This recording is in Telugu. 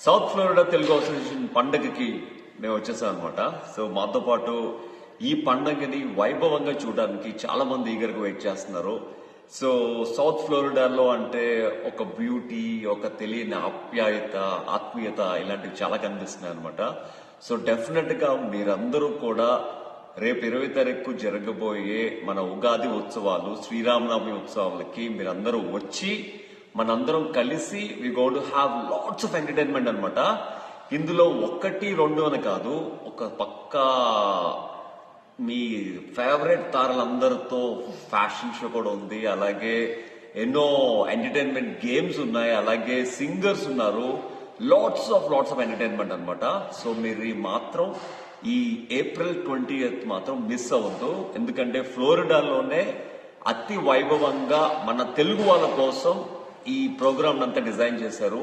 సౌత్ ఫ్లోరిడా తెలుగు అసోసియేషన్ పండగకి మేము వచ్చేసాం అనమాట. సో మాతో పాటు ఈ పండగని వైభవంగా చూడడానికి చాలా మంది ఈగర్గా వెయిట్ చేస్తున్నారు. సో సౌత్ ఫ్లోరిడాలో అంటే ఒక బ్యూటీ, ఒక తెలియని ఆప్యాయత, ఆత్మీయత ఇలాంటివి చాలా కనిపిస్తున్నాయి అనమాట. సో డెఫినెట్ గా మీరందరూ కూడా రేపు 20 తారీఖు జరగబోయే మన ఉగాది ఉత్సవాలు, శ్రీరామనవమి ఉత్సవాలకి మీరందరూ వచ్చి మనందరం కలిసి we gonna have lots of entertainment అనమాట. ఇందులో 1, 2 అని కాదు, ఒక పక్క మీ ఫేవరెట్ తారలందరితో ఫ్యాషన్ షో కూడా ఉంది, అలాగే ఎన్నో ఎంటర్టైన్మెంట్ గేమ్స్ ఉన్నాయి, అలాగే సింగర్స్ ఉన్నారు. లాట్స్ ఆఫ్ ఎంటర్టైన్మెంట్ అనమాట. సో మీరు మాత్రం ఈ April 20th మాత్రం మిస్ అవ్వద్దు. ఎందుకంటే ఫ్లోరిడాలోనే అతి వైభవంగా మన తెలుగు వాళ్ళ కోసం ఈ ప్రోగ్రామ్ అంతా డిజైన్ చేశారు.